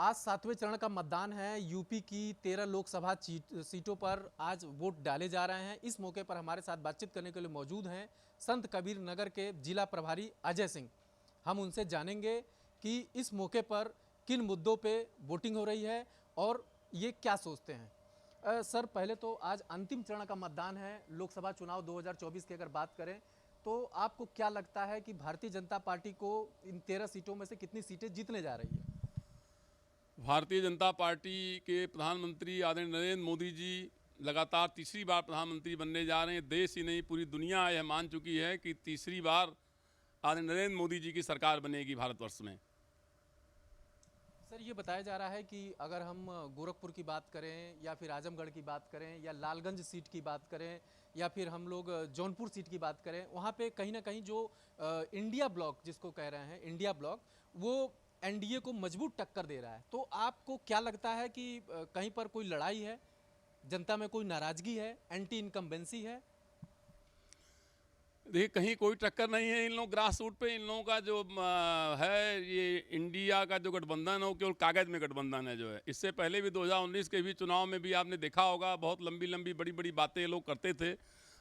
आज 7वें चरण का मतदान है। यूपी की 13 लोकसभा सीटों पर आज वोट डाले जा रहे हैं। इस मौके पर हमारे साथ बातचीत करने के लिए मौजूद हैं संत कबीर नगर के जिला प्रभारी अजय सिंह। हम उनसे जानेंगे कि इस मौके पर किन मुद्दों पे वोटिंग हो रही है और ये क्या सोचते हैं। सर, पहले तो आज अंतिम चरण का मतदान है लोकसभा चुनाव 2024 की अगर बात करें तो आपको क्या लगता है कि भारतीय जनता पार्टी को इन 13 सीटों में से कितनी सीटें जीतने जा रही है? भारतीय जनता पार्टी के प्रधानमंत्री आदरणीय नरेंद्र मोदी जी लगातार तीसरी बार प्रधानमंत्री बनने जा रहे हैं। देश ही नहीं, पूरी दुनिया यह मान चुकी है कि तीसरी बार आदरणीय नरेंद्र मोदी जी की सरकार बनेगी भारतवर्ष में। सर, ये बताया जा रहा है कि अगर हम गोरखपुर की बात करें या फिर आजमगढ़ की बात करें या लालगंज सीट की बात करें या फिर हम लोग जौनपुर सीट की बात करें, वहाँ पे कहीं ना कहीं जो इंडिया ब्लॉक जिसको कह रहे हैं इंडिया ब्लॉक, वो एनडीए को मजबूत टक्कर दे रहा है। तो आपको क्या लगता है कि कहीं पर कोई लड़ाई है, जनता में कोई नाराजगी है, एंटी इनकम्बेंसी है? देखिए, कहीं कोई टक्कर नहीं है। इन लोग ग्रास रूट पे इन लोगों का जो है, ये इंडिया का जो गठबंधन है वो केवल कागज़ में गठबंधन है जो है। इससे पहले भी 2019 के भी चुनाव में भी आपने देखा होगा, बहुत लंबी लंबी बड़ी बड़ी बातें ये लोग करते थे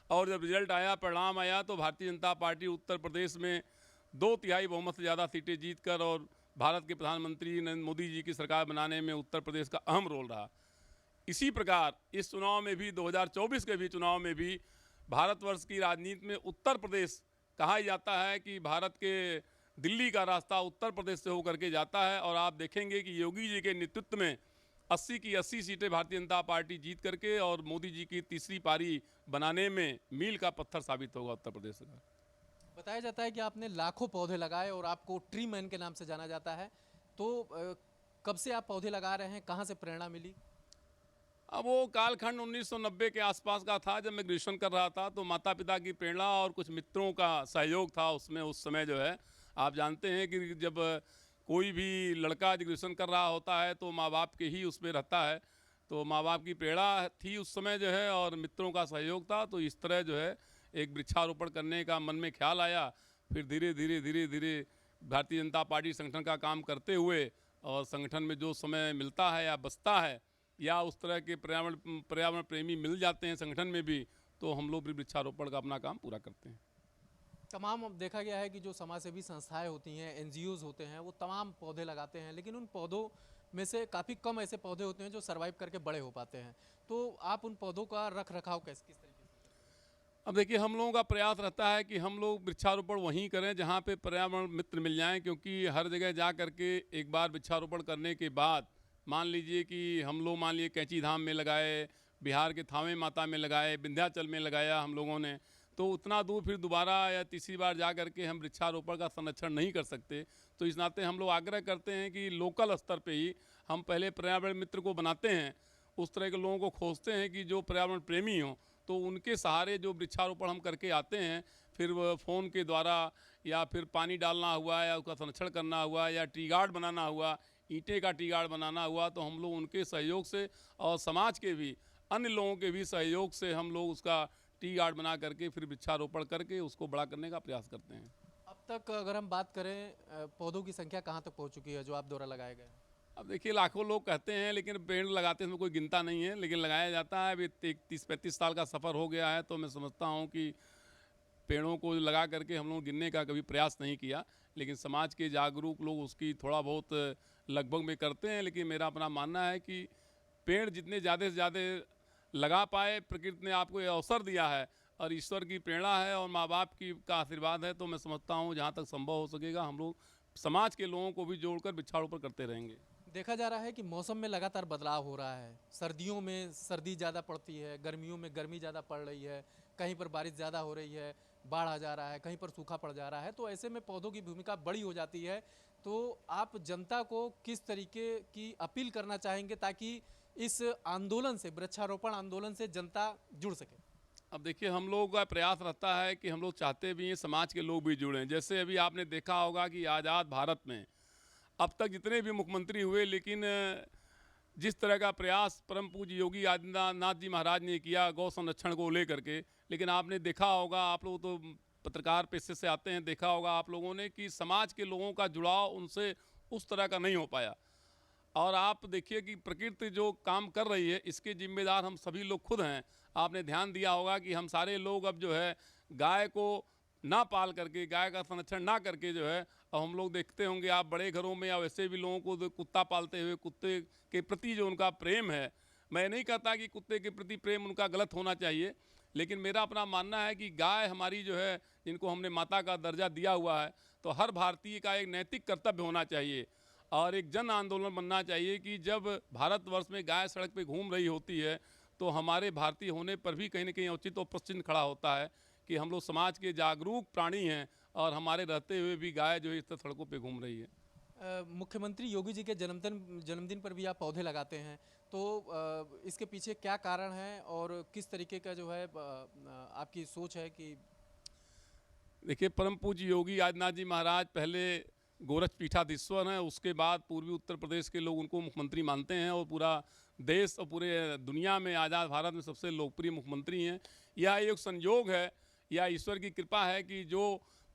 और जब रिजल्ट आया, परिणाम आया, तो भारतीय जनता पार्टी उत्तर प्रदेश में 2/3 बहुमत से ज़्यादा सीटें जीतकर और भारत के प्रधानमंत्री नरेंद्र मोदी जी की सरकार बनाने में उत्तर प्रदेश का अहम रोल रहा। इसी प्रकार इस चुनाव में भी, 2024 के भी चुनाव में भी, भारतवर्ष की राजनीति में उत्तर प्रदेश कहा जाता है कि भारत के दिल्ली का रास्ता उत्तर प्रदेश से होकर के जाता है। और आप देखेंगे कि योगी जी के नेतृत्व में 80 की 80 सीटें भारतीय जनता पार्टी जीत करके और मोदी जी की तीसरी पारी बनाने में मील का पत्थर साबित होगा उत्तर प्रदेश का। बताया जाता है कि आपने लाखों पौधे लगाए और आपको ट्री मैन के नाम से जाना जाता है। तो कब से आप पौधे लगा रहे हैं, कहाँ से प्रेरणा मिली? अब वो कालखंड 1990 के आसपास का था, जब मैं ग्रेजुएशन कर रहा था। तो माता पिता की प्रेरणा और कुछ मित्रों का सहयोग था उसमें। उस समय जो है, आप जानते हैं कि जब कोई भी लड़का ग्रेजुएशन कर रहा होता है तो माँ बाप के ही उसमें रहता है। तो माँ बाप की प्रेरणा थी उस समय जो है, और मित्रों का सहयोग था। तो इस तरह जो है एक वृक्षारोपण करने का मन में ख्याल आया। फिर धीरे धीरे धीरे धीरे भारतीय जनता पार्टी संगठन का काम करते हुए, और संगठन में जो समय मिलता है या बचता है या उस तरह के पर्यावरण प्रेमी मिल जाते हैं संगठन में भी, तो हम लोग भी वृक्षारोपण का अपना काम पूरा करते हैं। तमाम अब देखा गया है कि जो समाजसेवी संस्थाएं होती हैं, एनजीओज होते हैं, वो तमाम पौधे लगाते हैं, लेकिन उन पौधों में से काफ़ी कम ऐसे पौधे होते हैं जो सर्वाइव करके बड़े हो पाते हैं। तो आप उन पौधों का रख रखाव किस तरीके से? अब देखिए, हम लोगों का प्रयास रहता है कि हम लोग वृक्षारोपण वहीं करें जहाँ पे पर्यावरण मित्र मिल जाएं, क्योंकि हर जगह जा करके एक बार वृक्षारोपण करने के बाद, मान लीजिए कि हम लोग मान लिए कैंची धाम में लगाए, बिहार के थावे माता में लगाए, विंध्याचल में लगाया हम लोगों ने, तो उतना दूर फिर दोबारा या तीसरी बार जा करके हम वृक्षारोपण का संरक्षण नहीं कर सकते। तो इस नाते हम लोग आग्रह करते हैं कि लोकल स्तर पे ही हम पहले पर्यावरण मित्र को बनाते हैं, उस तरह के लोगों को खोजते हैं कि जो पर्यावरण प्रेमी हों, तो उनके सहारे जो वृक्षारोपण हम करके आते हैं। फिर वो फ़ोन के द्वारा या फिर पानी डालना हुआ या उसका संरक्षण करना हुआ या टी गार्ड बनाना हुआ, ईंटें का टी गार्ड बनाना हुआ, तो हम लोग उनके सहयोग से और समाज के भी अन्य लोगों के भी सहयोग से हम लोग उसका टी गार्ड बना करके फिर वृक्षारोपण करके उसको बड़ा करने का प्रयास करते हैं। अब तक अगर हम बात करें, पौधों की संख्या कहाँ तक पहुँच चुकी है जो आप द्वारा लगाए गए? अब देखिए, लाखों लोग कहते हैं, लेकिन पेड़ लगाते हैं उसमें कोई गिनता नहीं है, लेकिन लगाया जाता है। अभी 30-35 साल का सफ़र हो गया है, तो मैं समझता हूँ कि पेड़ों को लगा करके हम लोग गिनने का कभी प्रयास नहीं किया। लेकिन समाज के जागरूक लोग उसकी थोड़ा बहुत लगभग में करते हैं। लेकिन मेरा अपना मानना है कि पेड़ जितने ज़्यादा से ज़्यादा लगा पाए, प्रकृति ने आपको ये अवसर दिया है और ईश्वर की प्रेरणा है और माँ बाप की का आशीर्वाद है, तो मैं समझता हूँ जहाँ तक संभव हो सकेगा हम लोग समाज के लोगों को भी जोड़कर वृक्षारोपण करते रहेंगे। देखा जा रहा है कि मौसम में लगातार बदलाव हो रहा है। सर्दियों में सर्दी ज़्यादा पड़ती है, गर्मियों में गर्मी ज़्यादा पड़ रही है, कहीं पर बारिश ज़्यादा हो रही है, बाढ़ आ जा रहा है, कहीं पर सूखा पड़ जा रहा है। तो ऐसे में पौधों की भूमिका बड़ी हो जाती है। तो आप जनता को किस तरीके की अपील करना चाहेंगे ताकि इस आंदोलन से, वृक्षारोपण आंदोलन से जनता जुड़ सके? अब देखिए, हम लोगों का प्रयास रहता है कि हम लोग चाहते भी हैं समाज के लोग भी जुड़ें। जैसे अभी आपने देखा होगा कि आज़ाद भारत में अब तक जितने भी मुख्यमंत्री हुए, लेकिन जिस तरह का प्रयास परम पूज्य योगी आदित्यनाथ जी महाराज ने किया गौ संरक्षण को लेकर के, लेकिन आपने देखा होगा, आप लोग तो पत्रकार पेशे से आते हैं, देखा होगा आप लोगों ने कि समाज के लोगों का जुड़ाव उनसे उस तरह का नहीं हो पाया। और आप देखिए कि प्रकृति जो काम कर रही है इसके जिम्मेदार हम सभी लोग खुद हैं। आपने ध्यान दिया होगा कि हम सारे लोग अब जो है गाय को ना पाल करके, गाय का संरक्षण ना करके जो है, अब हम लोग देखते होंगे आप बड़े घरों में या वैसे भी लोगों को कुत्ता पालते हुए कुत्ते के प्रति जो उनका प्रेम है, मैं नहीं कहता कि कुत्ते के प्रति प्रेम उनका गलत होना चाहिए, लेकिन मेरा अपना मानना है कि गाय हमारी जो है, जिनको हमने माता का दर्जा दिया हुआ है, तो हर भारतीय का एक नैतिक कर्तव्य होना चाहिए और एक जन आंदोलन बनना चाहिए कि जब भारतवर्ष में गाय सड़क पे घूम रही होती है तो हमारे भारतीय होने पर भी कहीं ना कहीं औचित्य और प्रश्न खड़ा होता है कि हम लोग समाज के जागरूक प्राणी हैं और हमारे रहते हुए भी गाय जो है इस तरह सड़कों पे घूम रही है। मुख्यमंत्री योगी जी के जन्मदिन पर भी आप पौधे लगाते हैं, तो इसके पीछे क्या कारण है और किस तरीके का जो है आपकी सोच है कि? देखिए, परम पूज्य योगी आदित्यनाथ जी महाराज पहले गोरख पीठाधीश्वर हैं, उसके बाद पूर्वी उत्तर प्रदेश के लोग उनको मुख्यमंत्री मानते हैं और पूरा देश और पूरे दुनिया में आज़ाद भारत में सबसे लोकप्रिय मुख्यमंत्री हैं। यह एक संयोग है या ईश्वर की कृपा है कि जो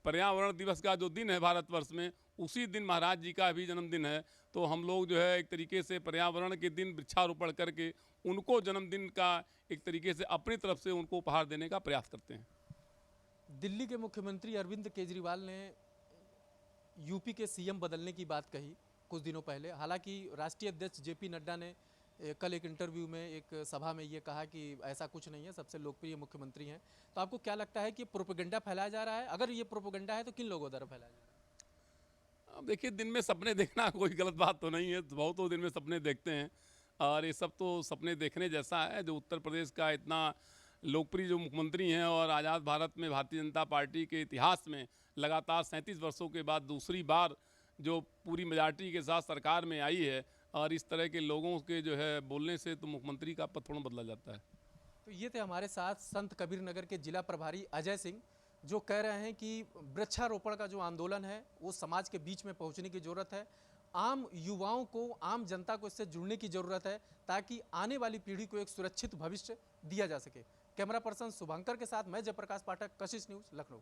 पर्यावरण दिवस का जो दिन है भारतवर्ष में, उसी दिन महाराज जी का भी जन्मदिन है। तो हम लोग जो है एक तरीके से पर्यावरण के दिन वृक्षारोपण करके उनको जन्मदिन का एक तरीके से अपनी तरफ से उनको उपहार देने का प्रयास करते हैं। दिल्ली के मुख्यमंत्री अरविंद केजरीवाल ने यूपी के सीएम बदलने की बात कही कुछ दिनों पहले। हालांकि राष्ट्रीय अध्यक्ष जेपी नड्डा ने कल एक इंटरव्यू में, एक सभा में ये कहा कि ऐसा कुछ नहीं है, सबसे लोकप्रिय मुख्यमंत्री हैं। तो आपको क्या लगता है कि प्रोपेगेंडा फैलाया जा रहा है? अगर ये प्रोपेगेंडा है तो किन लोगों द्वारा फैलाया जा रहा है? अब देखिए, दिन में सपने देखना कोई गलत बात तो नहीं है, बहुत दिन में सपने देखते हैं और ये सब तो सपने देखने जैसा है। जो उत्तर प्रदेश का इतना लोकप्रिय जो मुख्यमंत्री हैं और आज़ाद भारत में भारतीय जनता पार्टी के इतिहास में लगातार 37 वर्षों के बाद दूसरी बार जो पूरी मेजॉरिटी के साथ सरकार में आई है, और इस तरह के लोगों के जो है बोलने से तो मुख्यमंत्री का पद थोड़ा बदला जाता है। तो ये थे हमारे साथ संत कबीर नगर के जिला प्रभारी अजय सिंह, जो कह रहे हैं कि वृक्षारोपण का जो आंदोलन है वो समाज के बीच में पहुंचने की ज़रूरत है। आम युवाओं को, आम जनता को इससे जुड़ने की ज़रूरत है ताकि आने वाली पीढ़ी को एक सुरक्षित भविष्य दिया जा सके। कैमरा पर्सन शुभंकर के साथ मैं जयप्रकाश पाठक, कशिश न्यूज़, लखनऊ।